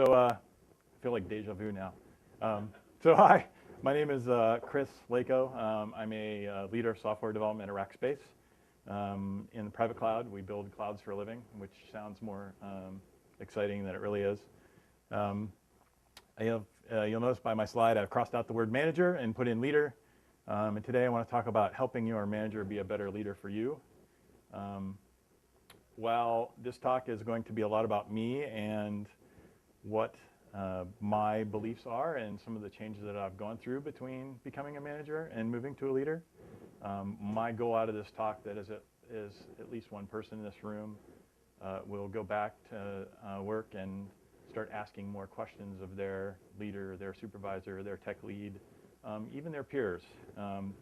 I feel like deja vu now. Hi, my name is ChristopherH.Laco. I'm a leader of software development at Rackspace. In the private cloud, we build clouds for a living, which sounds more exciting than it really is. You'll notice by my slide I've crossed out the word manager and put in leader. And today I want to talk about helping your manager be a better leader for you. While this talk is going to be a lot about me and what my beliefs are and some of the changes that I've gone through between becoming a manager and moving to a leader, my goal out of this talk that is at least one person in this room will go back to work and start asking more questions of their leader, their supervisor, their tech lead, even their peers.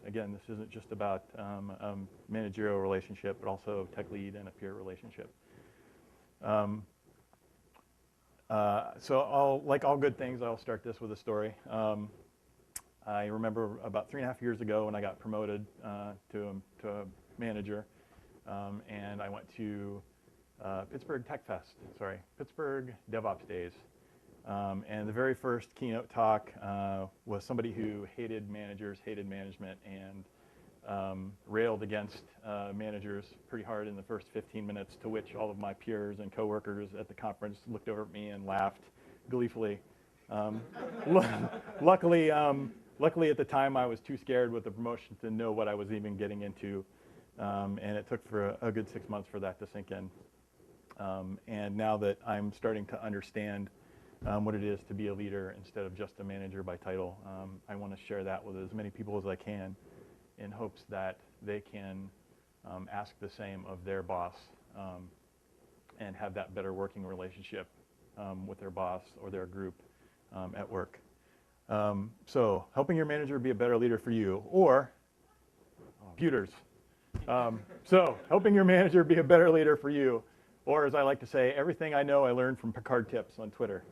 Again, this isn't just about a managerial relationship, but also tech lead and a peer relationship. Like all good things, I'll start this with a story. I remember about 3.5 years ago when I got promoted to a manager, and I went to Pittsburgh DevOps Days. And the very first keynote talk was somebody who hated managers, hated management, and railed against managers pretty hard in the first 15 minutes, to which all of my peers and coworkers at the conference looked over at me and laughed gleefully. Luckily at the time I was too scared with the promotion to know what I was even getting into, and it took for a good 6 months for that to sink in. And now that I'm starting to understand what it is to be a leader instead of just a manager by title, I want to share that with as many people as I can, in hopes that they can ask the same of their boss and have that better working relationship with their boss or their group at work. So helping your manager be a better leader for you, or computers. So helping your manager be a better leader for you, or as I like to say, everything I know I learned from Picard Tips on Twitter.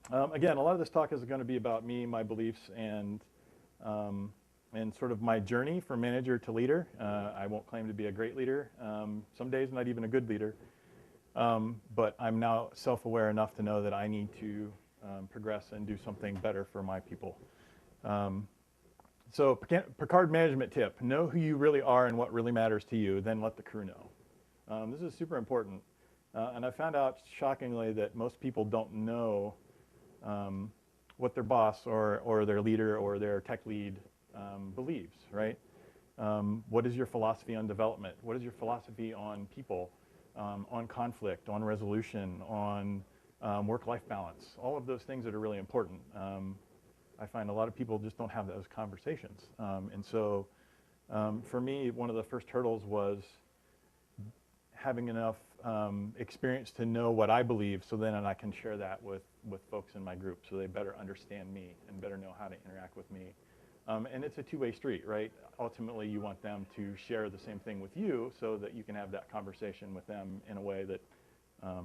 Again, a lot of this talk is going to be about me, my beliefs, and sort of my journey from manager to leader. I won't claim to be a great leader. Some days not even a good leader. But I'm now self-aware enough to know that I need to progress and do something better for my people. So Picard management tip: know who you really are and what really matters to you, then let the crew know. This is super important. And I found out shockingly that most people don't know what their boss or their leader or their tech lead believes, right? What is your philosophy on development? What is your philosophy on people, on conflict, on resolution, on work-life balance? All of those things that are really important. I find a lot of people just don't have those conversations. And so for me, one of the first hurdles was having enough experience to know what I believe, so then I can share that with folks in my group, so they better understand me and better know how to interact with me. And it's a two-way street, right? Ultimately, you want them to share the same thing with you so that you can have that conversation with them in a way that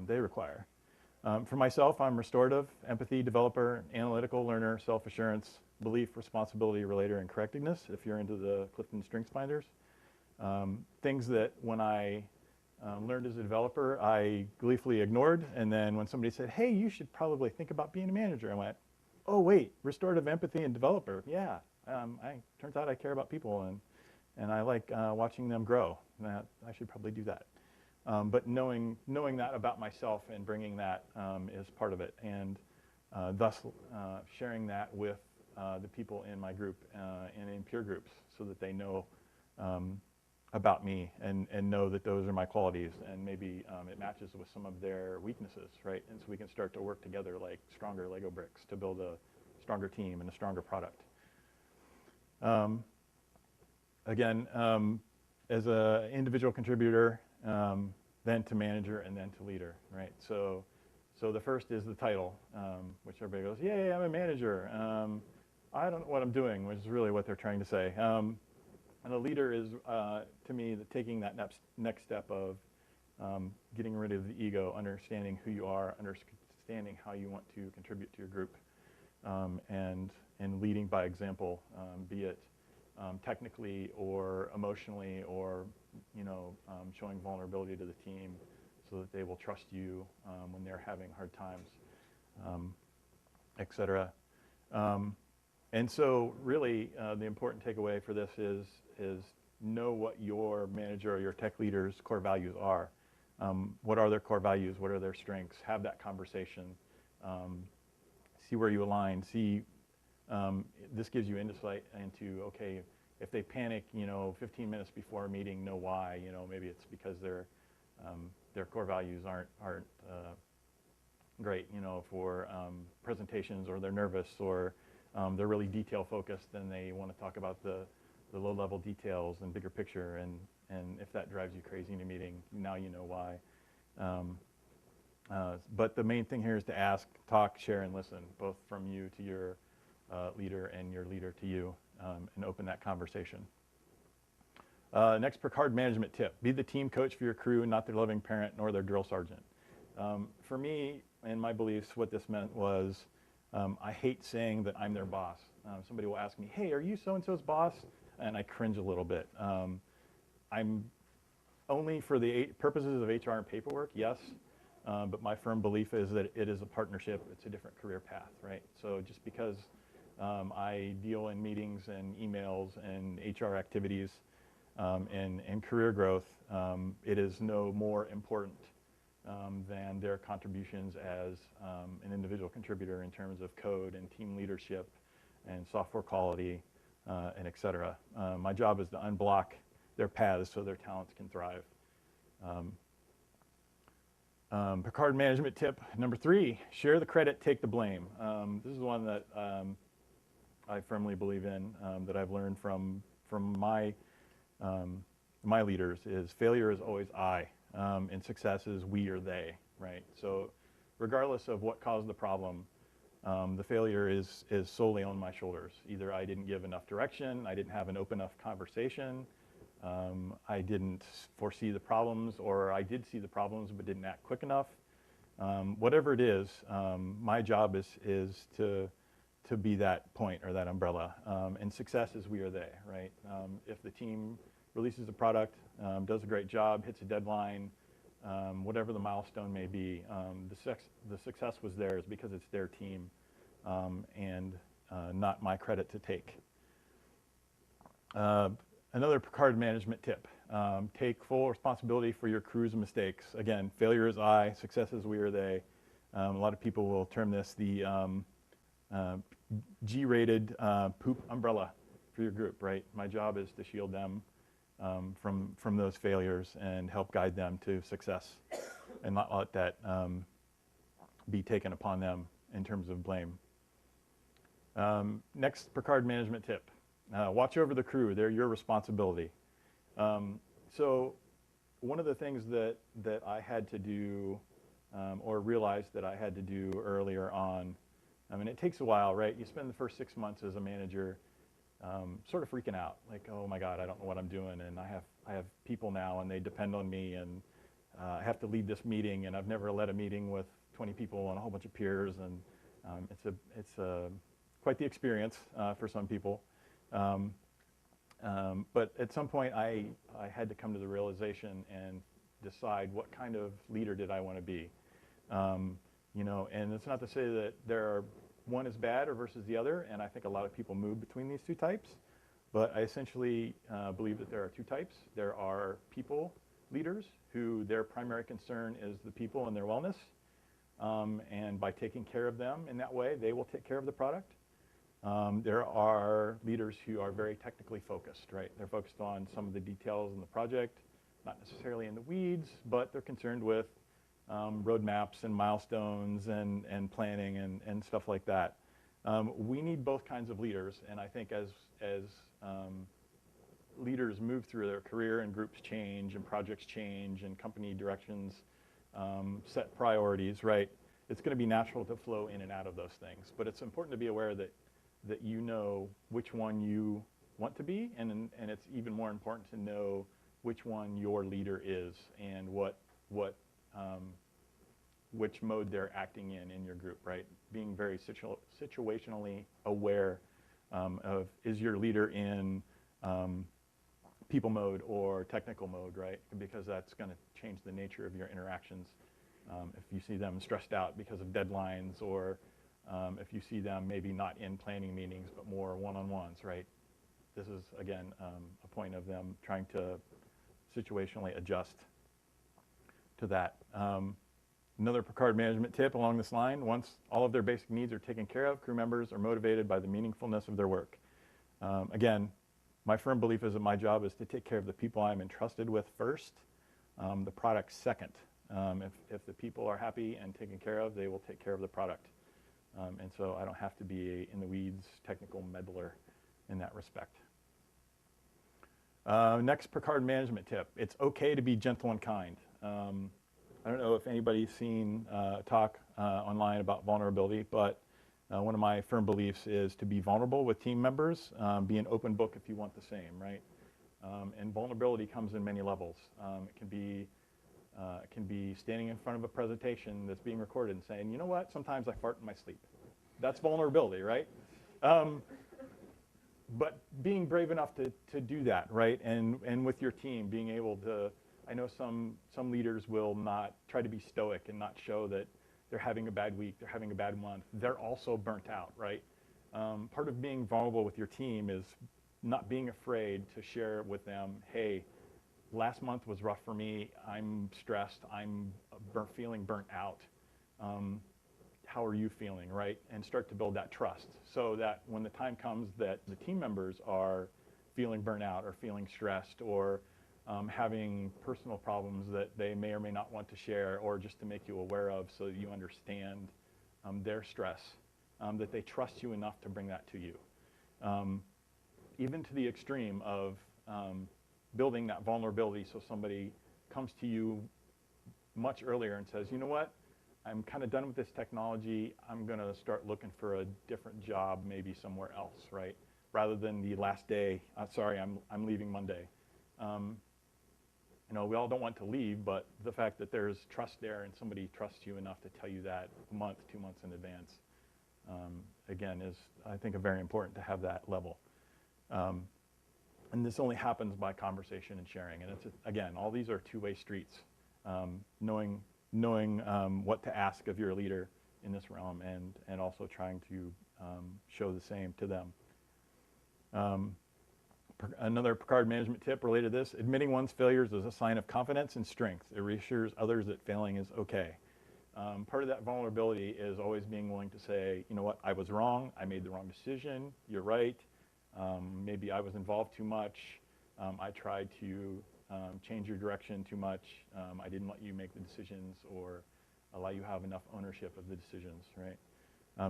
they require. For myself, I'm restorative, empathy, developer, analytical, learner, self-assurance, belief, responsibility, relator, and correctedness, if you're into the Clifton Strengths Finders. Things that when I learned as a developer, I gleefully ignored, and then when somebody said, hey, you should probably think about being a manager, I went, oh wait, restorative empathy and developer, yeah. Turns out I care about people, and I like watching them grow. I should probably do that. But knowing that about myself and bringing that is part of it, and thus sharing that with the people in my group and in peer groups, so that they know about me and know that those are my qualities, and maybe it matches with some of their weaknesses, right? And so we can start to work together like stronger Lego bricks to build a stronger team and a stronger product. Again, as an individual contributor, then to manager, and then to leader, right? So the first is the title, which everybody goes, yay, I'm a manager. I don't know what I'm doing, which is really what they're trying to say. And a leader is, to me, taking that next step of getting rid of the ego, understanding who you are, understanding how you want to contribute to your group, and leading by example, be it technically or emotionally, or showing vulnerability to the team, so that they will trust you when they're having hard times, etc. And so really the important takeaway for this is know what your manager or your tech leader's core values are. What are their core values? What are their strengths? Have that conversation. See where you align. See, this gives you insight into, okay, if they panic, 15 minutes before a meeting, know why. Maybe it's because their core values aren't great, for presentations, or they're nervous, or they're really detail focused and they want to talk about the low level details and bigger picture, and if that drives you crazy in a meeting, now you know why. But the main thing here is to ask, talk, share, and listen, both from you to your leader and your leader to you, and open that conversation. Next Picard management tip: be the team coach for your crew, not their loving parent nor their drill sergeant. For me and my beliefs, what this meant was I hate saying that I'm their boss. Somebody will ask me, hey, are you so-and-so's boss? And I cringe a little bit. I'm only for the purposes of HR and paperwork, yes, but my firm belief is that it is a partnership. It's a different career path, right? So just because I deal in meetings and emails and HR activities and career growth, it is no more important than their contributions as an individual contributor in terms of code and team leadership and software quality and et cetera. My job is to unblock their paths so their talents can thrive. Picard management tip number 3, share the credit, take the blame. This is one that I firmly believe in, that I've learned from my leaders, is failure is always I, and success is we or they, right? So regardless of what caused the problem, the failure is solely on my shoulders. Either I didn't give enough direction, I didn't have an open enough conversation, I didn't foresee the problems, or I did see the problems but didn't act quick enough. Whatever it is, my job is to be that point or that umbrella. And success is we or they, right? If the team releases a product, does a great job, hits a deadline, whatever the milestone may be, the success was theirs because it's their team, and not my credit to take. Another Picard management tip: take full responsibility for your crew's mistakes. Again, failure is I, success is we or they. A lot of people will term this the G-rated poop umbrella for your group, right? My job is to shield them from those failures and help guide them to success, and not let that be taken upon them in terms of blame. Next Picard management tip: watch over the crew. They're your responsibility. So one of the things that I had to do, or realized that I had to do earlier on, I mean, it takes a while, right? You spend the first 6 months as a manager sort of freaking out, like, oh my God, I don't know what I'm doing, and I have people now, and they depend on me, and I have to lead this meeting, and I've never led a meeting with 20 people and a whole bunch of peers, and it's quite the experience for some people. But at some point, I had to come to the realization and decide what kind of leader did I want to be. And it's not to say that one is bad or versus the other, and I think a lot of people move between these two types, but I essentially believe that there are two types. There are people leaders who their primary concern is the people and their wellness, and by taking care of them in that way, they will take care of the product. There are leaders who are very technically focused, right? They're focused on some of the details in the project, not necessarily in the weeds, but they're concerned with roadmaps and milestones and planning and stuff like that. We need both kinds of leaders, and I think as leaders move through their career and groups change and projects change and company directions set priorities, right? It's going to be natural to flow in and out of those things, but it's important to be aware that you know which one you want to be, and it's even more important to know which one your leader is and which mode they're acting in your group, right? Being very situationally aware of, is your leader in people mode or technical mode, right? Because that's going to change the nature of your interactions. If you see them stressed out because of deadlines, or if you see them maybe not in planning meetings but more one-on-ones, right? This is, again, a point of them trying to situationally adjust to that. Another Picard management tip along this line: once all of their basic needs are taken care of, crew members are motivated by the meaningfulness of their work. Again, my firm belief is that my job is to take care of the people I'm entrusted with first, the product second. If the people are happy and taken care of, they will take care of the product. And so I don't have to be a in-the-weeds technical meddler in that respect. Next Picard management tip: it's okay to be gentle and kind. I don't know if anybody's seen a talk online about vulnerability, but one of my firm beliefs is to be vulnerable with team members, be an open book if you want the same, right? And vulnerability comes in many levels. It can be standing in front of a presentation that's being recorded and saying, you know what, sometimes I fart in my sleep. That's vulnerability, right? But being brave enough to do that, right? And with your team, being able to, I know some leaders will not try to be stoic and not show that they're having a bad week, they're having a bad month. They're also burnt out, right? Part of being vulnerable with your team is not being afraid to share with them, hey, last month was rough for me, I'm stressed, I'm feeling burnt out. How are you feeling, right? And start to build that trust so that when the time comes that the team members are feeling burnt out or feeling stressed or having personal problems that they may or may not want to share, or just to make you aware of so that you understand their stress, that they trust you enough to bring that to you. Even to the extreme of building that vulnerability so somebody comes to you much earlier and says, you know what, I'm kind of done with this technology, I'm going to start looking for a different job maybe somewhere else, right? Rather than the last day, sorry, I'm leaving Monday. You know, we all don't want to leave, but the fact that there's trust there and somebody trusts you enough to tell you that a month, 2 months in advance, again, is, I think, very important to have that level. And this only happens by conversation and sharing. And it's, again, all these are two-way streets. Knowing what to ask of your leader in this realm, and also trying to show the same to them. Another Picard management tip related to this: admitting one's failures is a sign of confidence and strength. It reassures others that failing is okay. Part of that vulnerability is always being willing to say, you know what, I was wrong, I made the wrong decision, you're right, maybe I was involved too much, I tried to change your direction too much, I didn't let you make the decisions or allow you have enough ownership of the decisions, right?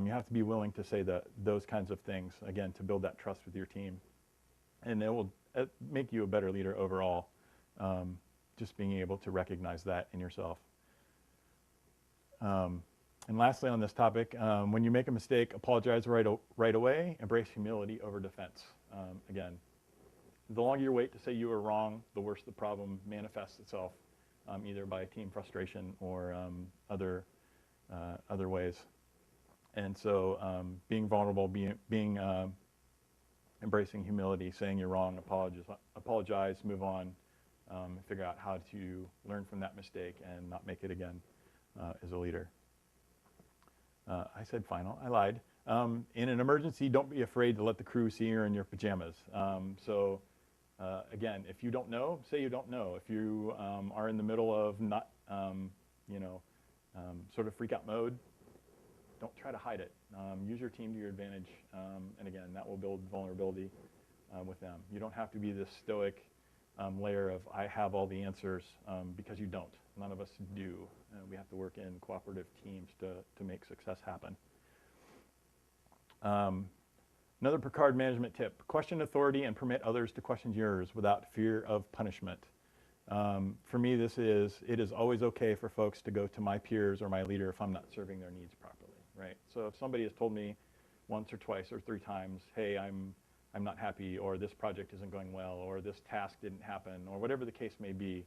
You have to be willing to say those kinds of things, again, to build that trust with your team. And it will make you a better leader overall, just being able to recognize that in yourself. And lastly on this topic, when you make a mistake, apologize right away, embrace humility over defense. Again, the longer you wait to say you were wrong, the worse the problem manifests itself, either by team frustration or other ways. And so being vulnerable, embracing humility, saying you're wrong, apologize, move on, figure out how to learn from that mistake and not make it again as a leader. I said final, I lied. In an emergency, don't be afraid to let the crew see you're in your pajamas. Again, if you don't know, say you don't know. If you are in the middle of not, sort of freak out mode, don't try to hide it. Use your team to your advantage, and again, that will build vulnerability with them. You don't have to be this stoic layer of I have all the answers, because you don't. None of us do. We have to work in cooperative teams to make success happen. Another Picard management tip: question authority and permit others to question yours without fear of punishment. For me, it is always okay for folks to go to my peers or my leader if I'm not serving their needs properly, right? So if somebody has told me once or twice or 3 times, hey, I'm not happy, or this project isn't going well, or this task didn't happen, or whatever the case may be,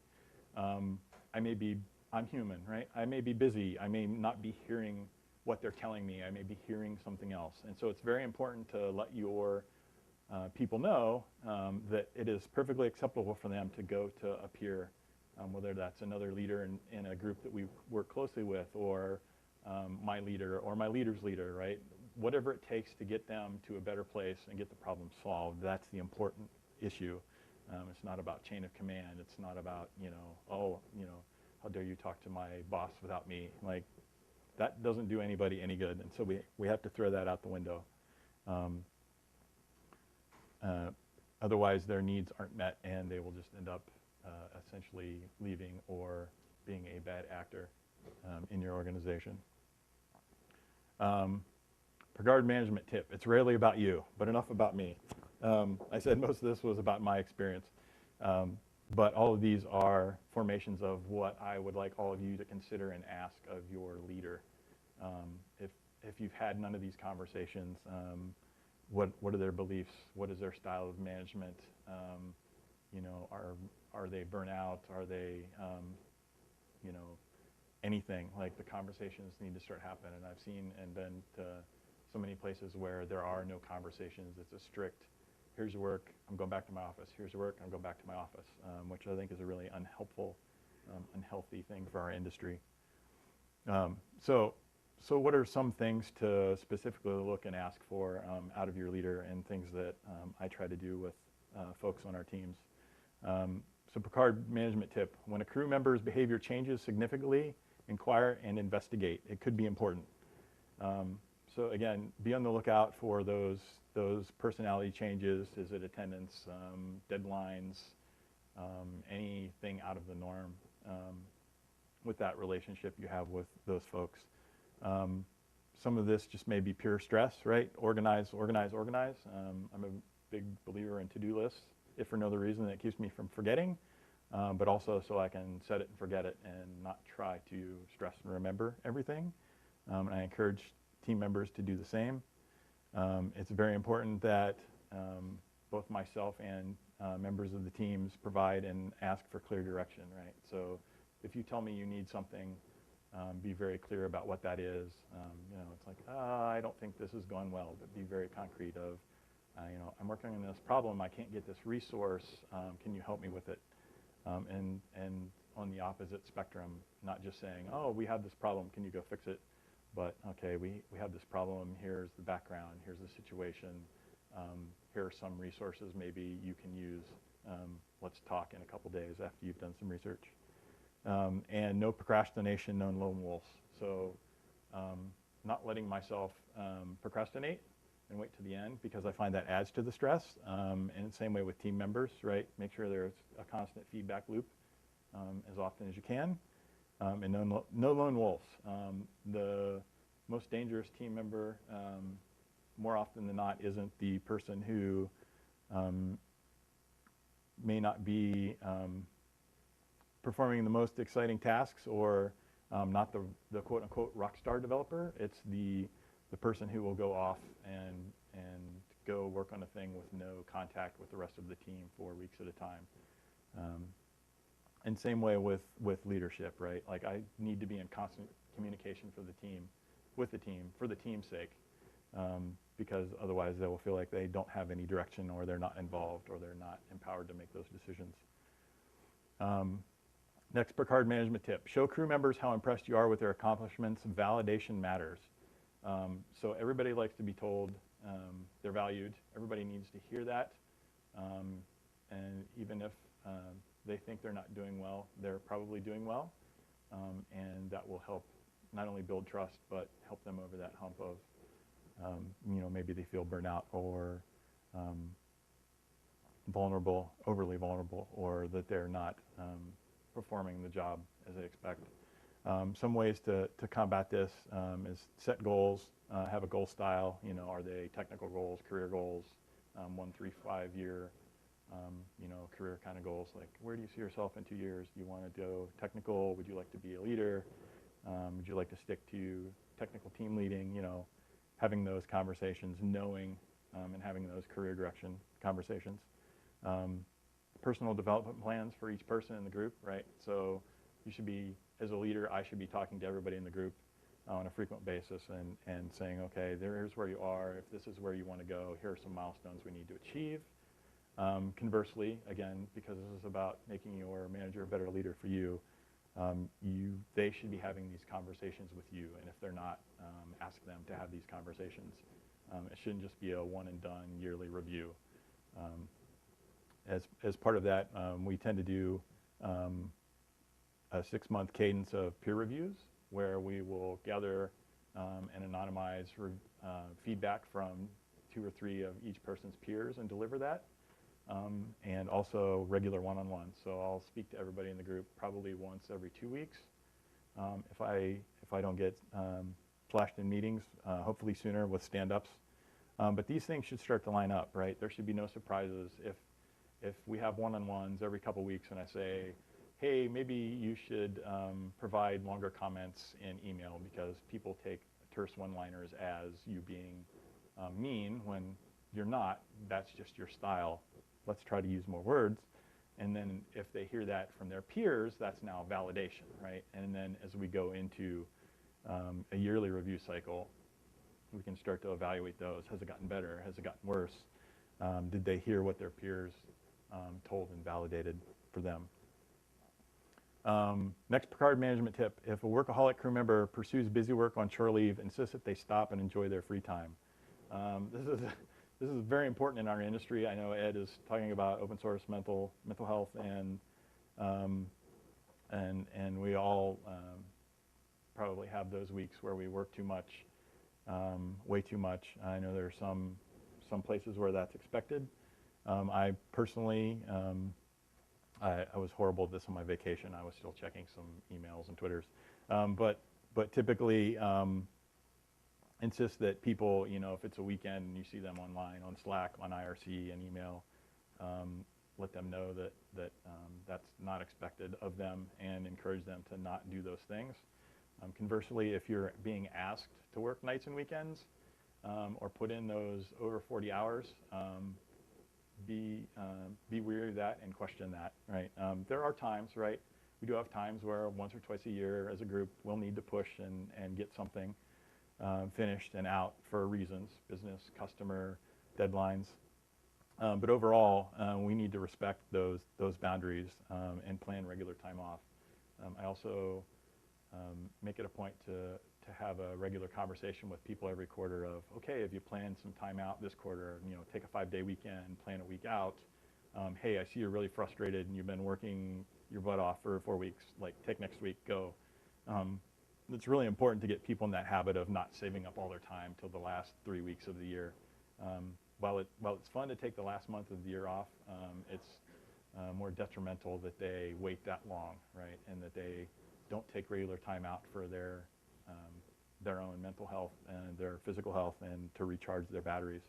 I'm human, right? I may be busy. I may not be hearing what they're telling me. I may be hearing something else. And so it's very important to let your people know that it is perfectly acceptable for them to go to a peer, whether that's another leader in a group that we work closely with, or my leader or my leader's leader, right? Whatever it takes to get them to a better place and get the problem solved, that's the important issue. It's not about chain of command. It's not about, oh, how dare you talk to my boss without me? Like, that doesn't do anybody any good. And so we have to throw that out the window. Otherwise, their needs aren't met, and they will just end up essentially leaving or being a bad actor in your organization. Regard management tip. It's rarely about you, but enough about me. I said most of this was about my experience, but all of these are formations of what I would like all of you to consider and ask of your leader. If you've had none of these conversations, what are their beliefs? What is their style of management? Are they burnout? Are they, anything? Like, the conversations need to start happening. And I've seen and been to so many places where there are no conversations. It's a strict, here's your work, I'm going back to my office. Here's your work, I'm going back to my office, which I think is a really unhelpful, unhealthy thing for our industry. So what are some things to specifically look and ask for out of your leader, and things that I try to do with folks on our teams? So Picard management tip: when a crew member's behavior changes significantly, inquire and investigate. It could be important. So again, be on the lookout for those personality changes. Is it attendance, deadlines, anything out of the norm with that relationship you have with those folks? Some of this just may be pure stress, right? Organize, organize, organize. I'm a big believer in to-do lists, if for no other reason that keeps me from forgetting, but also so I can set it and forget it and not try to stress and remember everything. And I encourage team members to do the same. It's very important that both myself and members of the teams provide and ask for clear direction, right? So if you tell me you need something, be very clear about what that is. It's like, I don't think this is going well, but be very concrete of, I'm working on this problem, I can't get this resource, can you help me with it? And on the opposite spectrum, not just saying, oh, we have this problem, can you go fix it? But, okay, we have this problem, here's the background, here's the situation, here are some resources maybe you can use. Let's talk in a couple days after you've done some research. And no procrastination, no lone wolves. So not letting myself procrastinate and wait to the end, because I find that adds to the stress. And the same way with team members, right? Make sure there's a constant feedback loop as often as you can. And no lone wolves. The most dangerous team member, more often than not, isn't the person who may not be performing the most exciting tasks, or not the quote-unquote rock star developer. It's the person who will go off and go work on a thing with no contact with the rest of the team for weeks at a time. And same way with leadership, right? Like, I need to be in constant communication for the team, with the team, for the team's sake, because otherwise they will feel like they don't have any direction, or they're not involved, or they're not empowered to make those decisions. Next Picard management tip: show crew members how impressed you are with their accomplishments. Validation matters. So everybody likes to be told they're valued. Everybody needs to hear that. And even if they think they're not doing well, they're probably doing well. And that will help not only build trust, but help them over that hump of, maybe they feel burnout, or vulnerable, overly vulnerable, or that they're not performing the job as they expect. Some ways to combat this is set goals, have a goal style. Are they technical goals, career goals, 1, 3, 5 year, career kind of goals? Like, where do you see yourself in 2 years? Do you want to go technical? Would you like to be a leader? Would you like to stick to technical team leading? Having those conversations, knowing and having those career direction conversations. Personal development plans for each person in the group, right? So you should be, as a leader, I should be talking to everybody in the group on a frequent basis and saying, okay, here's where you are. If this is where you want to go, here are some milestones we need to achieve. Conversely, again, because this is about making your manager a better leader for you, they should be having these conversations with you, and if they're not, ask them to have these conversations. It shouldn't just be a one and done yearly review. As part of that, we tend to do a 6-month cadence of peer reviews where we will gather and anonymize feedback from 2 or 3 of each person's peers and deliver that. And also regular one-on-ones. So I'll speak to everybody in the group probably once every 2 weeks. If I don't get flashed in meetings, hopefully sooner with stand-ups. But these things should start to line up, right? There should be no surprises if we have one-on-ones every couple weeks and I say, hey, maybe you should provide longer comments in email because people take terse one-liners as you being mean when you're not. That's just your style. Let's try to use more words. And then if they hear that from their peers, that's now validation, right? And then as we go into a yearly review cycle, we can start to evaluate those. Has it gotten better? Has it gotten worse? Did they hear what their peers told and validated for them? Next Picard management tip. If a workaholic crew member pursues busy work on shore leave, insist that they stop and enjoy their free time. This is very important in our industry. I know Ed is talking about open source mental health, and we all probably have those weeks where we work too much, way too much. I know there are some places where that's expected. I personally, I was horrible at this on my vacation. I was still checking some emails and Twitters, but typically. Insist that people, if it's a weekend and you see them online on Slack, on IRC, and email, let them know that that's not expected of them and encourage them to not do those things. Conversely, if you're being asked to work nights and weekends or put in those over 40 hours, be wary of that and question that, right? There are times, right? We do have times where once or twice a year as a group we'll need to push and get something finished and out for reasons, business, customer, deadlines. But overall, we need to respect those boundaries and plan regular time off. I also make it a point to have a regular conversation with people every quarter of, okay, have you planned some time out this quarter? Take a 5-day weekend, plan a week out. Hey, I see you're really frustrated and you've been working your butt off for 4 weeks. Like, take next week, go. It's really important to get people in that habit of not saving up all their time till the last 3 weeks of the year. While it's fun to take the last month of the year off, it's more detrimental that they wait that long, right? And that they don't take regular time out for their own mental health and their physical health and to recharge their batteries,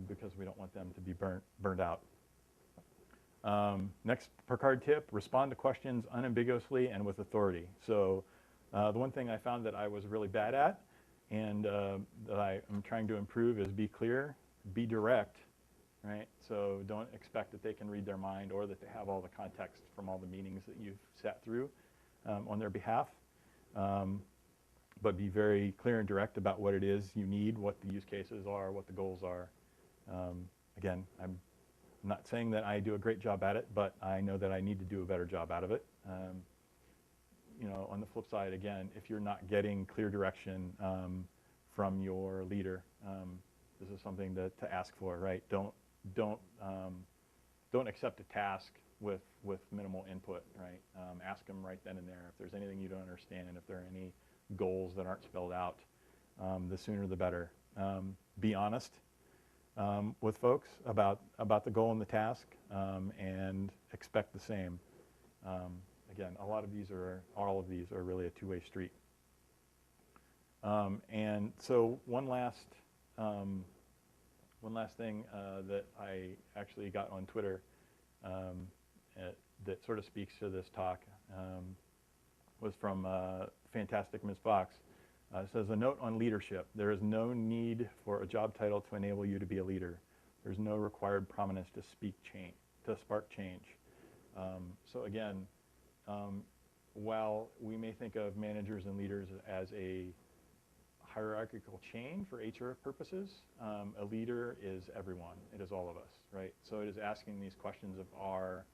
because we don't want them to be burned out. Next Picard tip: respond to questions unambiguously and with authority. So. The one thing I found that I was really bad at and that I am trying to improve is be clear, be direct, right? So don't expect that they can read their mind or that they have all the context from all the meetings that you've sat through on their behalf. But be very clear and direct about what it is you need, what the use cases are, what the goals are. Again, I'm not saying that I do a great job at it, but I know that I need to do a better job out of it. On the flip side, again, if you're not getting clear direction from your leader, this is something to ask for, right? Don't accept a task with minimal input, right? Ask them right then and there if there's anything you don't understand, if there are any goals that aren't spelled out. The sooner the better. Be honest with folks about the goal and the task, and expect the same. Again, all of these are really a two-way street. And so one last thing that I actually got on Twitter that sort of speaks to this talk was from fantastic Ms. Fox. It says, a note on leadership. There is no need for a job title to enable you to be a leader. There's no required prominence to spark change. So again, while we may think of managers and leaders as a hierarchical chain for HR purposes, a leader is everyone. It is all of us, right? So it is asking these questions of our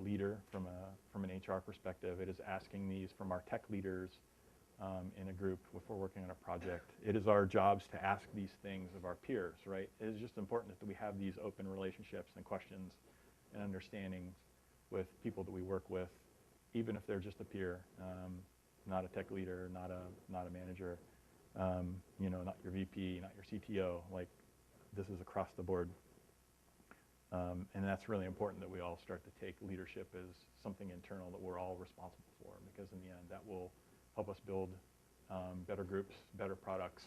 leader from an HR perspective. It is asking these from our tech leaders in a group if we're working on a project. It is our jobs to ask these things of our peers, right? It is just important that we have these open relationships and questions and understandings with people that we work with, even if they're just a peer, not a tech leader, not a manager, you know, not your VP, not your CTO. Like, this is across the board. And that's really important that we all start to take leadership as something internal that we're all responsible for, because in the end that will help us build better groups, better products,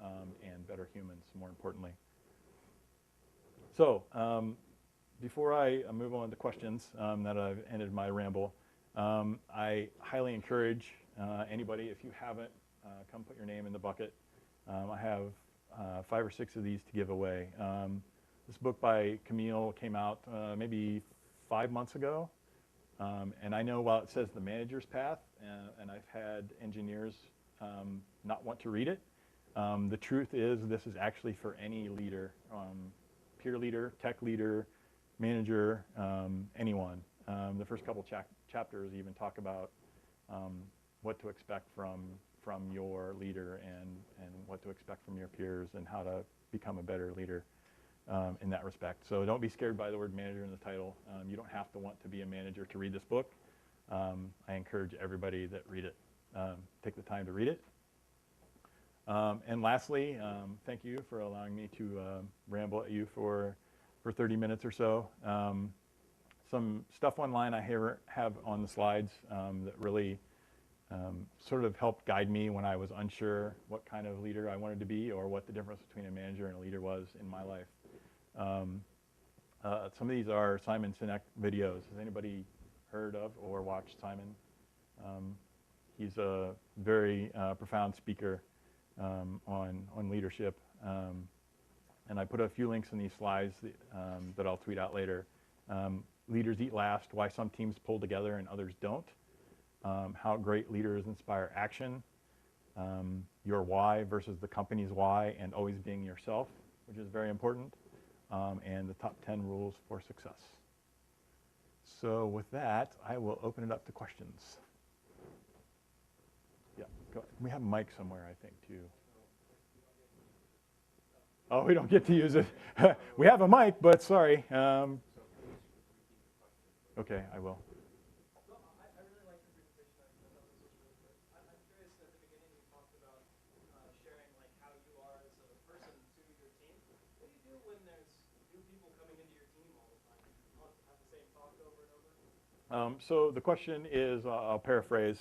and better humans, more importantly. So before I move on to questions, that I've ended my ramble, I highly encourage anybody, if you haven't, come put your name in the bucket. I have 5 or 6 of these to give away. This book by Camille came out maybe 5 months ago. And I know while it says The Manager's Path, and I've had engineers not want to read it, the truth is this is actually for any leader, peer leader, tech leader, manager, anyone. The first couple chapters even talk about what to expect from your leader and what to expect from your peers and how to become a better leader in that respect. So don't be scared by the word manager in the title. You don't have to want to be a manager to read this book. I encourage everybody that read it, take the time to read it. And lastly, thank you for allowing me to ramble at you for 30 minutes or so. Some stuff online I have on the slides that really sort of helped guide me when I was unsure what kind of leader I wanted to be or what the difference between a manager and a leader was in my life. Some of these are Simon Sinek videos. Has anybody heard of or watched Simon? He's a very profound speaker on leadership. And I put a few links in these slides that I'll tweet out later. Leaders Eat Last, Why Some Teams Pull Together and Others Don't. How Great Leaders Inspire Action. Your why versus the company's why, and always being yourself, which is very important. And the top 10 rules for success. So with that, I will open it up to questions. Yeah, go ahead. We have a mic somewhere, I think, too. Oh, we don't get to use it. We have a mic, but sorry. Okay, I will. I really liked your presentation. I thought this was really good. I'm curious, at the beginning you talked about sharing like how you are as a person to your team. What do you do when there's new people coming into your team all the time? You want to have the same talk over and over? So the question is, I'll paraphrase,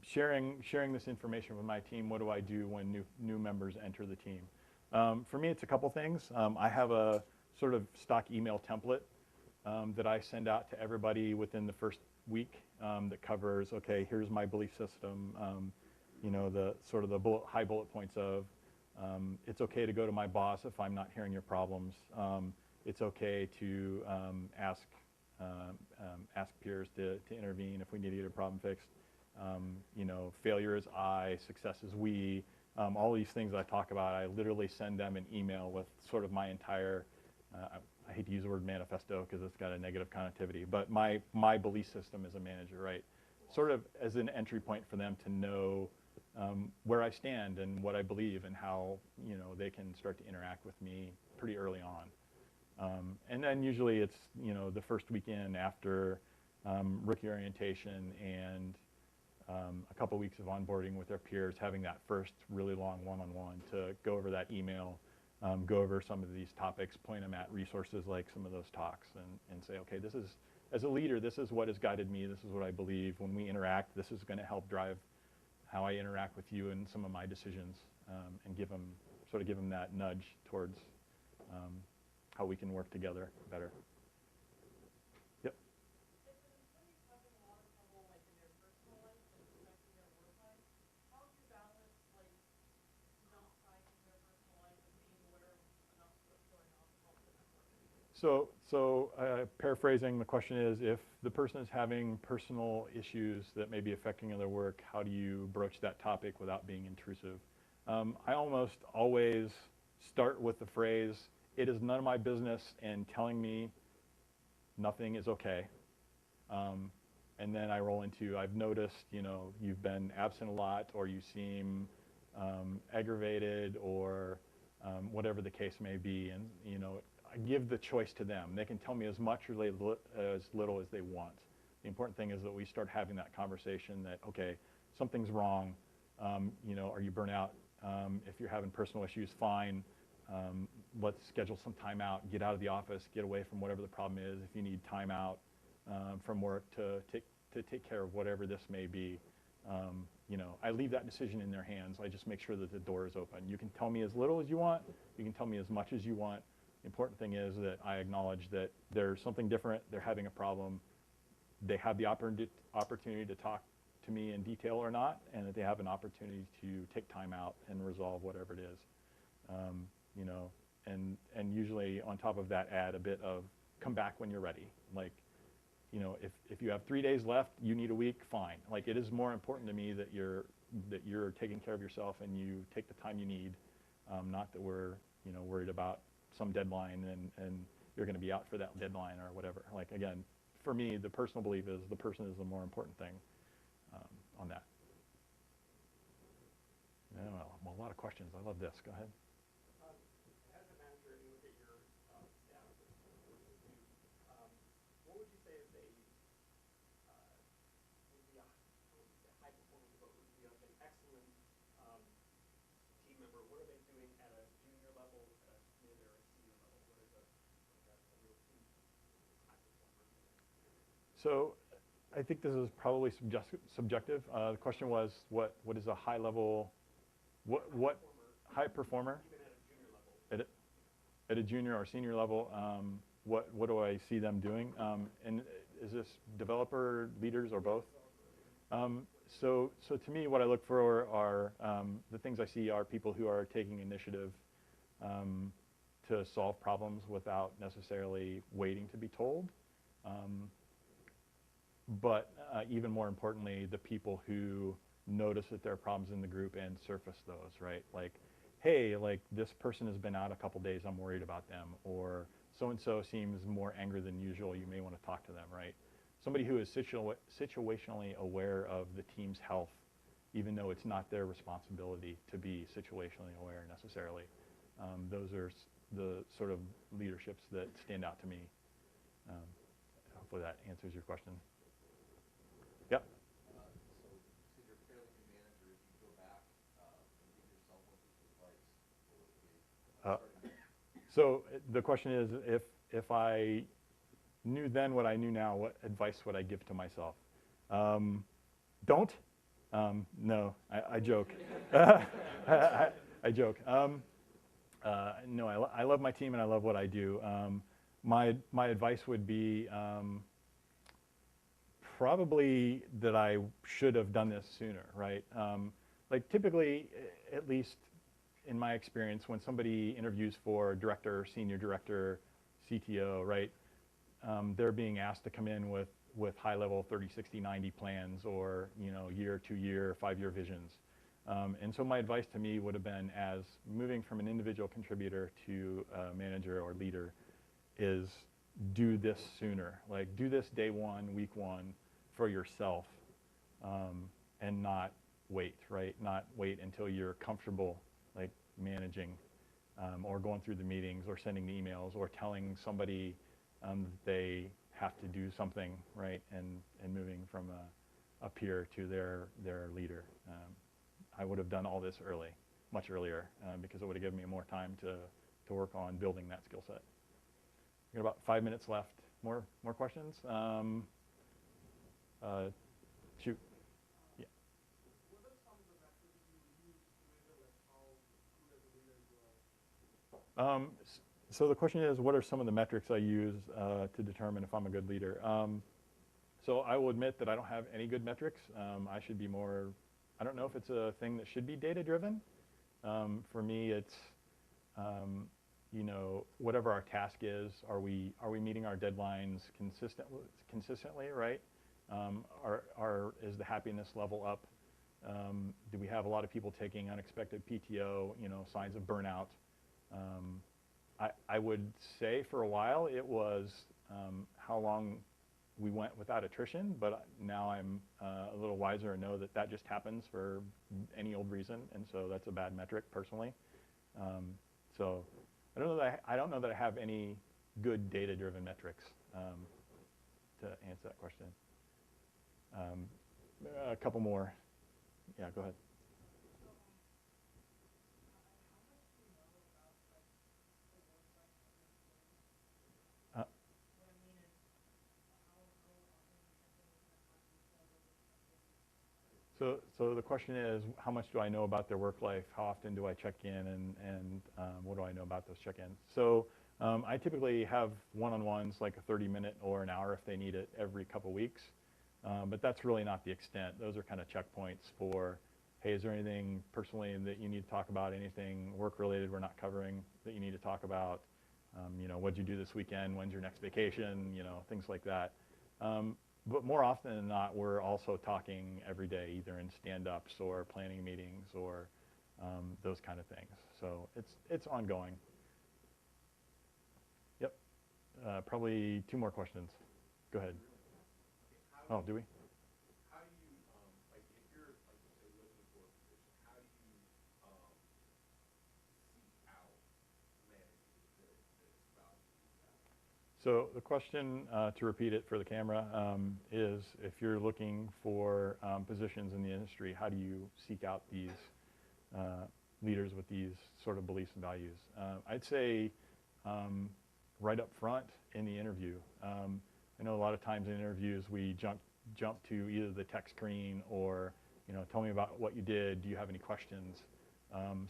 sharing this information with my team. What do I do when new members enter the team? For me, it's a couple things. I have a sort of stock email template that I send out to everybody within the first week that covers, okay, here's my belief system, you know, the sort of the high bullet points of, it's okay to go to my boss if I'm not hearing your problems. It's okay to ask peers to intervene if we need to get a problem fixed. You know, failure is I, success is we. All these things I talk about, I literally send them an email with sort of my entire, I hate to use the word manifesto because it's got a negative connotivity, but my belief system as a manager, right? Sort of as an entry point for them to know where I stand and what I believe and how, you know, they can start to interact with me pretty early on. And then usually it's, you know, the first weekend after rookie orientation and a couple weeks of onboarding with their peers, having that first really long one-on-one to go over that email, go over some of these topics, point them at resources like some of those talks, and say, okay, this is, as a leader, this is what has guided me, this is what I believe. When we interact, this is going to help drive how I interact with you and some of my decisions, and give them that nudge towards how we can work together better. Yep. Paraphrasing, the question is, if the person is having personal issues that may be affecting their work, how do you broach that topic without being intrusive? I almost always start with the phrase, "It is none of my business," and telling me nothing is okay. And then I roll into, I've noticed, you've been absent a lot, or you seem aggravated, or whatever the case may be. And, I give the choice to them. They can tell me as much or as little as they want. The important thing is that we start having that conversation that, okay, something's wrong. Are you burnt out? If you're having personal issues, fine. Let's schedule some time out, get out of the office, get away from whatever the problem is. If you need time out from work to take care of whatever this may be, I leave that decision in their hands. I just make sure that the door is open. You can tell me as little as you want. You can tell me as much as you want. The important thing is that I acknowledge that there's something different. They're having a problem. They have the opportunity to talk to me in detail or not, and that they have an opportunity to take time out and resolve whatever it is. And usually on top of that, add a bit of come back when you're ready. Like, if you have 3 days left, you need a week, fine. Like, it is more important to me that you're taking care of yourself and you take the time you need, not that we're worried about some deadline and you're going to be out for that deadline or whatever. Like, again, for me, the personal belief is the person is the more important thing on that. Yeah, well, a lot of questions. I love this. Go ahead. As a manager, and you look at your staff, what would you say is would be a, I wouldn't say high performance, but would be like an excellent team member? What are they doing at a junior level, at a mid or a senior level? What is a real team high performer? So I think this is probably subjective. The question was, what is a high level, what high performer? Even at a junior level. At a junior or senior level, what do I see them doing? And is this developer, leaders, or both? So to me, what I look for are the things I see are people who are taking initiative to solve problems without necessarily waiting to be told. But even more importantly, the people who notice that there are problems in the group and surface those, right? Like, hey, like this person has been out a couple days, I'm worried about them, or so-and-so seems more angry than usual, you may want to talk to them, right? Somebody who is situationally aware of the team's health, even though it's not their responsibility to be situationally aware necessarily. Those are the sort of leaderships that stand out to me. Hopefully that answers your question. Yep. So you're a fairly new manager. If you go back and give yourself one piece of advice, what would it be? So the question is, if I knew then what I knew now, what advice would I give to myself? Don't? No, I joke. I joke. No, I love my team and I love what I do. My advice would be probably that I should have done this sooner, right? Like typically, at least in my experience, when somebody interviews for director, senior director, CTO, right, they're being asked to come in with high-level 30, 60, 90 plans or, year, 2 year, 5 year visions. And so my advice to me would have been, as moving from an individual contributor to a manager or leader, is do this sooner. Like, do this day one, week one for yourself, and not wait, right? Not wait until you're comfortable, like managing, or going through the meetings or sending the emails or telling somebody that they have to do something, right? And moving from a peer to their leader. I would have done all this early, much earlier, because it would have given me more time to work on building that skill set. We've got about 5 minutes left. More questions? Shoot. Yeah. What are some of the metrics you use to measure like how good as a leader you are? So the question is, what are some of the metrics I use to determine if I'm a good leader? So I will admit that I don't have any good metrics. I should be more, I don't know if it's a thing that should be data driven. For me, it's whatever our task is, are we meeting our deadlines consistently, right? Is the happiness level up? Do we have a lot of people taking unexpected PTO, signs of burnout? I would say for a while it was how long we went without attrition, but now I'm a little wiser and know that that just happens for any old reason, and so that's a bad metric personally. So I don't know that I have any good data-driven metrics to answer that question. A couple more. Yeah, go ahead. So the question is, how much do I know about their work life? How often do I check in, and what do I know about those check-ins? So I typically have one-on-ones, like a 30-minute or an hour if they need it, every couple weeks. But that's really not the extent. Those are kind of checkpoints for, hey, is there anything personally that you need to talk about? Anything work-related we're not covering that you need to talk about? What'd you do this weekend? When's your next vacation? Things like that. But more often than not, we're also talking every day, either in stand-ups or planning meetings or those kind of things. So it's ongoing. Yep. Probably 2 more questions. Go ahead. Oh, do we? How do you, like, if you're, like, say, looking for a position, how do you seek out managers that espouse that? So the question, to repeat it for the camera, is if you're looking for positions in the industry, how do you seek out these leaders with these sort of beliefs and values? I'd say right up front in the interview. I know a lot of times in interviews we jump to either the tech screen or, tell me about what you did. Do you have any questions?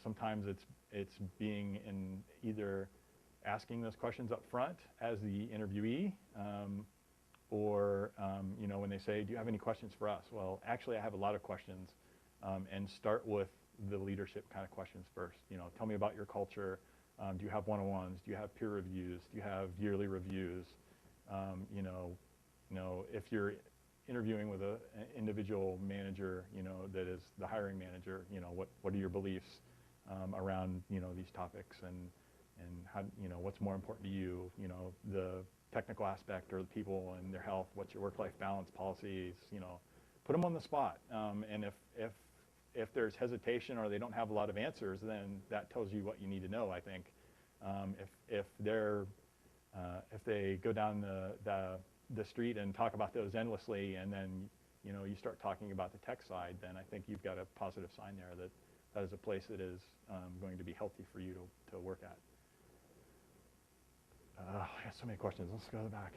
Sometimes it's being in either asking those questions up front as the interviewee, or when they say, do you have any questions for us? Well, actually I have a lot of questions, and start with the leadership kind of questions first. Tell me about your culture. Do you have one-on-ones? Do you have peer reviews? Do you have yearly reviews? If you're interviewing with an individual manager, that is the hiring manager, what are your beliefs around, these topics, and how, what's more important to you, the technical aspect or the people and their health, what's your work-life balance policies, put them on the spot. And if there's hesitation or they don't have a lot of answers, then that tells you what you need to know, I think. If they go down the street and talk about those endlessly, and then you start talking about the tech side, then I think you've got a positive sign there that that is a place that is going to be healthy for you to work at. I have so many questions. Let's go to the back.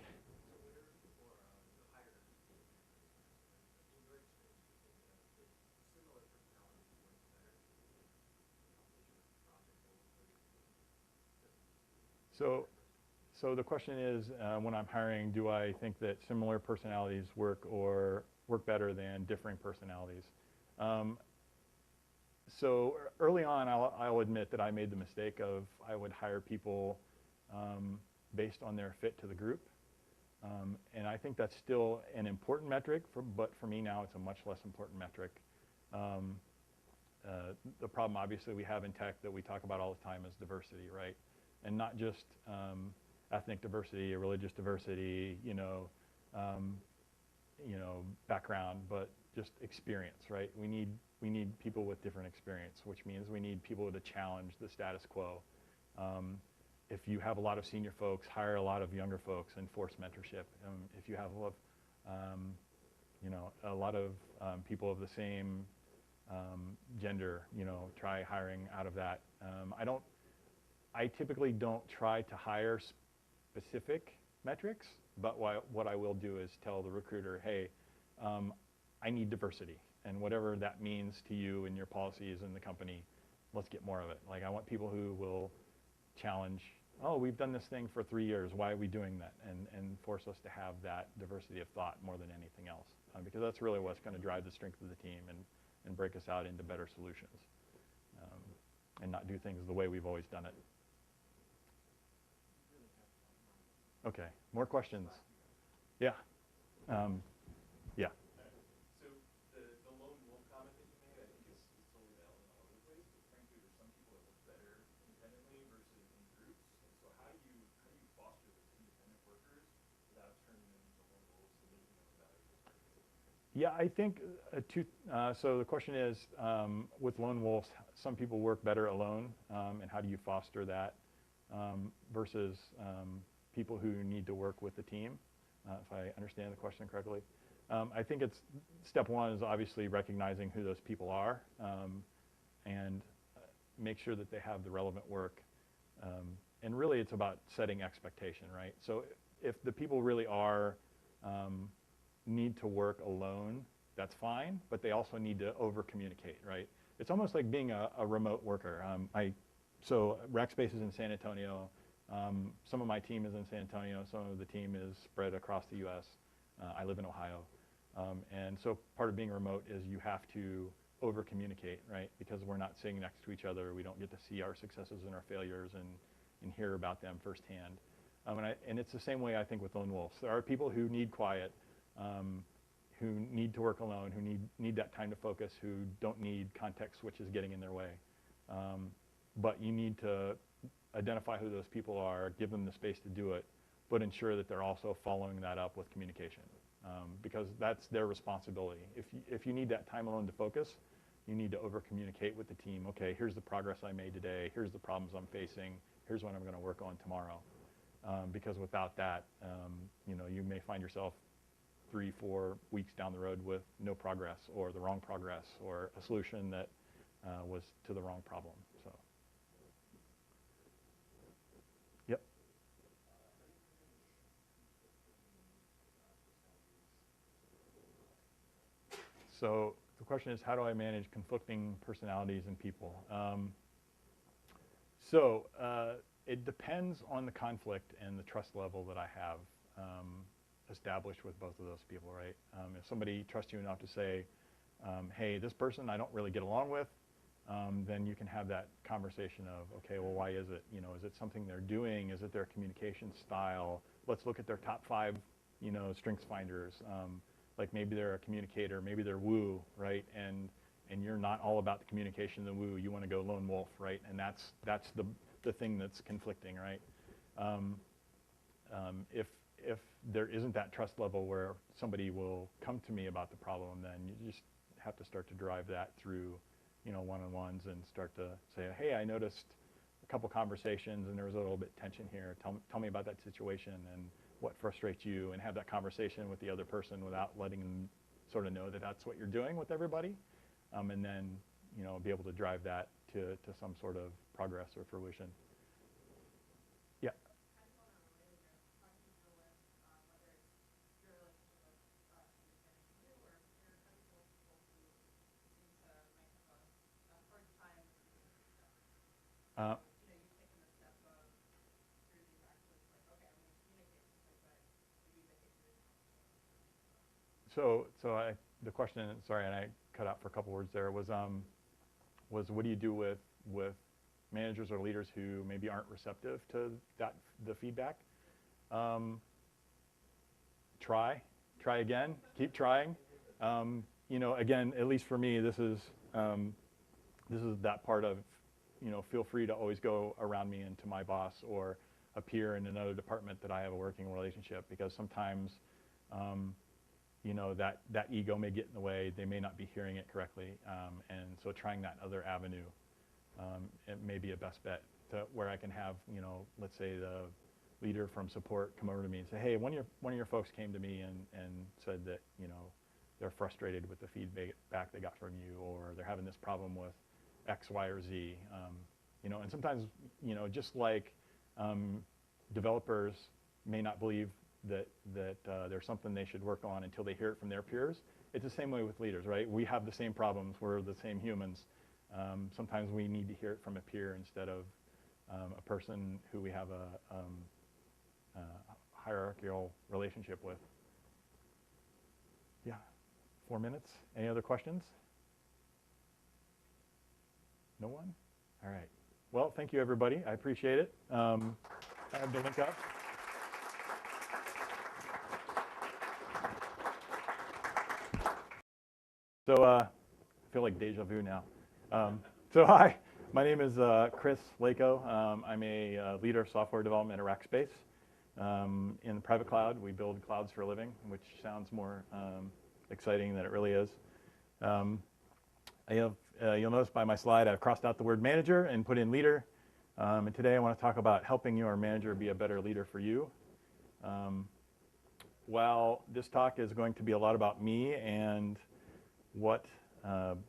So the question is, when I'm hiring, do I think that similar personalities work better than differing personalities? So early on, I'll admit that I made the mistake of I would hire people based on their fit to the group. And I think that's still an important metric, but for me now it's a much less important metric. The problem obviously we have in tech that we talk about all the time is diversity, right? And not just ethnic diversity or religious diversity, background, but just experience, right? We need people with different experience, which means we need people to challenge the status quo. If you have a lot of senior folks, hire a lot of younger folks and force mentorship. If you have a lot of people of the same gender, try hiring out of that. I typically don't try to hire specific metrics, but what I will do is tell the recruiter, hey, I need diversity, and whatever that means to you and your policies in the company, let's get more of it. Like, I want people who will challenge, oh, we've done this thing for 3 years, why are we doing that? And force us to have that diversity of thought more than anything else, because that's really what's going to drive the strength of the team and break us out into better solutions, and not do things the way we've always done it. Okay, more questions? Yeah. Yeah. So the lone wolf comment that you made, I think is totally valid all over the place. But frankly, there's some people that work better independently versus in groups. And so how do you foster those independent workers without turning them into lone wolves and making them a valuable target? Yeah, I think so the question is, with lone wolves, some people work better alone, and how do you foster that versus people who need to work with the team, if I understand the question correctly. I think it's step one is obviously recognizing who those people are, and make sure that they have the relevant work. And really it's about setting expectation, right? So if the people really are need to work alone, that's fine, but they also need to over-communicate, right? It's almost like being a remote worker. So Rackspace is in San Antonio. Some of my team is in San Antonio. Some of the team is spread across the U.S. I live in Ohio. And so part of being remote is you have to over-communicate, right? Because we're not sitting next to each other. We don't get to see our successes and our failures and hear about them firsthand. And it's the same way I think with lone wolves. There are people who need quiet, who need to work alone, who need that time to focus, who don't need context switches getting in their way. But you need to identify who those people are, give them the space to do it, but ensure that they're also following that up with communication, because that's their responsibility. If you need that time alone to focus, you need to over-communicate with the team. Okay, here's the progress I made today. Here's the problems I'm facing. Here's what I'm going to work on tomorrow. Because without that, you may find yourself 3-4 weeks down the road with no progress, or the wrong progress, or a solution that was to the wrong problem. So, yep. So the question is, how do I manage conflicting personalities in people? It depends on the conflict and the trust level that I have established with both of those people, right? If somebody trusts you enough to say, hey, this person I don't really get along with, then you can have that conversation of, okay, well, why is it? Is it something they're doing? Is it their communication style? Let's look at their top 5, strengths finders. Like maybe they're a communicator, maybe they're woo, right? And you're not all about the communication, the woo. You want to go lone wolf, right? And that's the thing that's conflicting, right? If there isn't that trust level where somebody will come to me about the problem, then you just have to start to drive that through, one-on-ones, and start to say, hey, I noticed a couple conversations and there was a little bit tension here. Tell me about that situation and what frustrates you, and have that conversation with the other person without letting them sort of know that that's what you're doing with everybody, and then be able to drive that to some sort of progress or fruition. Yeah. Kind of on a related note, how do you deal with whether it's your relationship with understanding you or your, how do you deal with people who seem to might have a hard time receiving feedback? Uh, You've taken the step of through these actions, like, okay, I'm going to communicate something, but maybe the behavior is not so. The question, sorry, and I cut out for a couple words there, was what do you do with managers or leaders who maybe aren't receptive to the feedback? Try again, keep trying. Again, at least for me, this is that part of, feel free to always go around me and to my boss, or a peer in another department that I have a working relationship, because sometimes that ego may get in the way. They may not be hearing it correctly, and so trying that other avenue, it may be a best bet, to where I can have, let's say the leader from support come over to me and say, hey, one of your folks came to me and said that they're frustrated with the feedback they got from you, or they're having this problem with X, Y, or Z. And sometimes just like developers may not believe that there's something they should work on until they hear it from their peers. It's the same way with leaders, right? We have the same problems. We're the same humans. Sometimes we need to hear it from a peer instead of a person who we have a hierarchical relationship with. Yeah, 4 minutes. Any other questions? No one? All right. Well, thank you, everybody. I appreciate it. I have to link up. So I feel like deja vu now. So hi, my name is ChristopherH.Laco. I'm a leader of software development at Rackspace. In the private cloud, we build clouds for a living, which sounds more exciting than it really is. You'll notice by my slide I've crossed out the word manager and put in leader. And today I want to talk about helping your manager be a better leader for you. While this talk is going to be a lot about me and what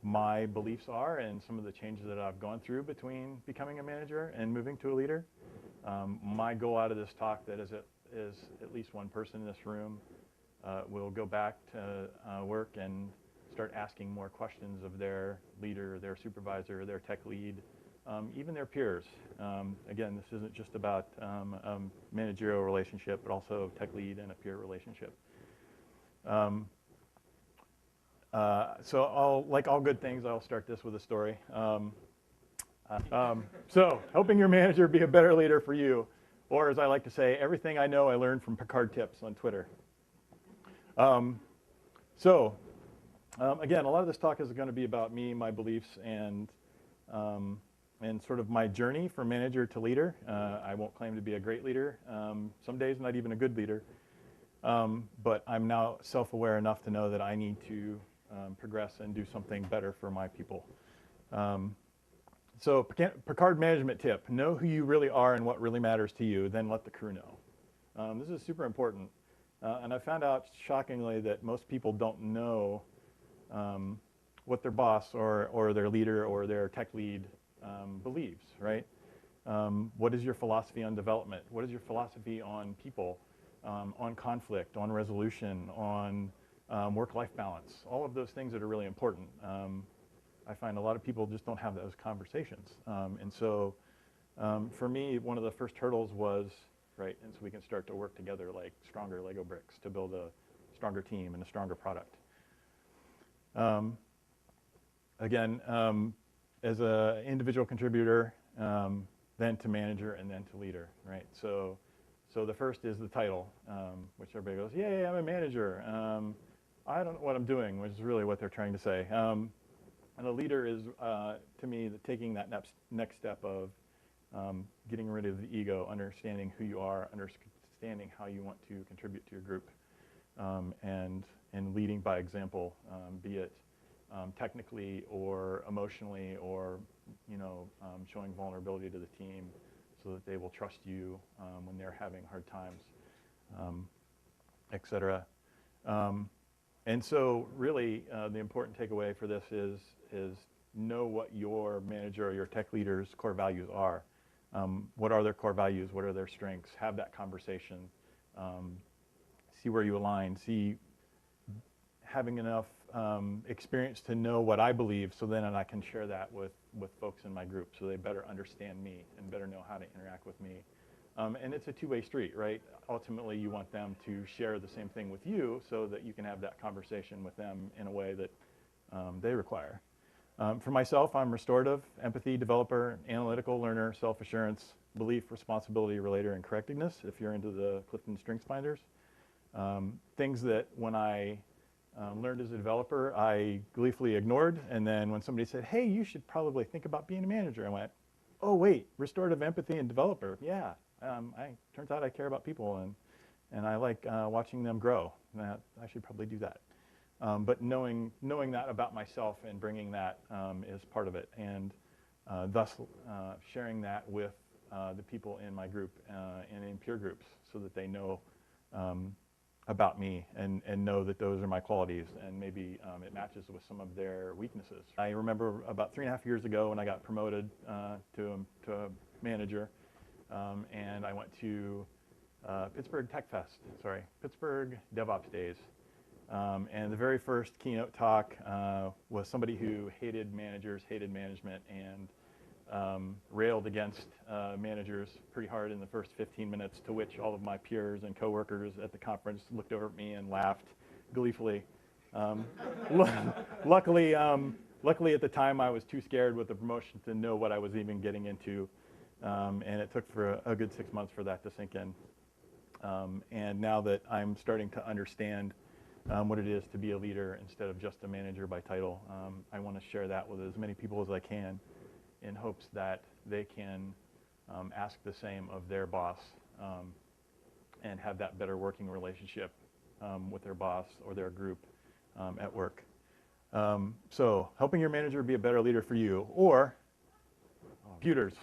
my beliefs are and some of the changes that I've gone through between becoming a manager and moving to a leader, my goal out of this talk that is at least one person in this room will go back to work and start asking more questions of their leader, their supervisor, their tech lead, even their peers. Again, this isn't just about a managerial relationship, but also tech lead and a peer relationship. So like all good things, I'll start this with a story. So helping your manager be a better leader for you, or as I like to say, everything I know I learned from Picard Tips on Twitter. Again, a lot of this talk is going to be about me, my beliefs, and sort of my journey from manager to leader. I won't claim to be a great leader. Some days not even a good leader. But I'm now self-aware enough to know that I need to progress and do something better for my people. So Picard management tip: know who you really are and what really matters to you, then let the crew know. This is super important. And I found out shockingly that most people don't know what their boss or their leader or their tech lead believes, right? What is your philosophy on development? What is your philosophy on people, on conflict, on resolution, on work-life balance? All of those things that are really important. I find a lot of people just don't have those conversations. And so for me, one of the first hurdles was, right, and so we can start to work together like stronger Lego bricks to build a stronger team and a stronger product. Again, as an individual contributor, then to manager, and then to leader, right? So the first is the title, which everybody goes, yay, I'm a manager. I don't know what I'm doing, which is really what they're trying to say. And a leader is, to me, taking that next step of getting rid of the ego, understanding who you are, understanding how you want to contribute to your group, and leading by example, be it technically or emotionally or showing vulnerability to the team so that they will trust you when they're having hard times, et cetera. And so really the important takeaway for this is know what your manager or your tech leader's core values are. What are their core values? What are their strengths? Have that conversation. See where you align. See having enough experience to know what I believe, so then I can share that with folks in my group so they better understand me and better know how to interact with me. And it's a two-way street, right? Ultimately, you want them to share the same thing with you so that you can have that conversation with them in a way that they require. For myself, I'm restorative, empathy, developer, analytical learner, self-assurance, belief, responsibility, relator, and correctedness, if you're into the Clifton Strengths Finders. Things that when I learned as a developer, I gleefully ignored, and then when somebody said, hey, you should probably think about being a manager, I went, oh wait, restorative empathy and developer, yeah. Turns out I care about people, and I like watching them grow. I should probably do that. But knowing that about myself and bringing that is part of it, and thus sharing that with the people in my group and in peer groups so that they know about me and know that those are my qualities, and maybe it matches with some of their weaknesses. I remember about 3.5 years ago when I got promoted to a manager, and I went to Pittsburgh DevOps Days. And the very first keynote talk was somebody who hated managers, hated management, and railed against managers pretty hard in the first 15 minutes, to which all of my peers and coworkers at the conference looked over at me and laughed gleefully. Luckily at the time, I was too scared with the promotion to know what I was even getting into, and it took for a good 6 months for that to sink in. And now that I'm starting to understand what it is to be a leader instead of just a manager by title. I want to share that with as many people as I can in hopes that they can ask the same of their boss and have that better working relationship with their boss or their group at work. So helping your manager be a better leader for you, or computers.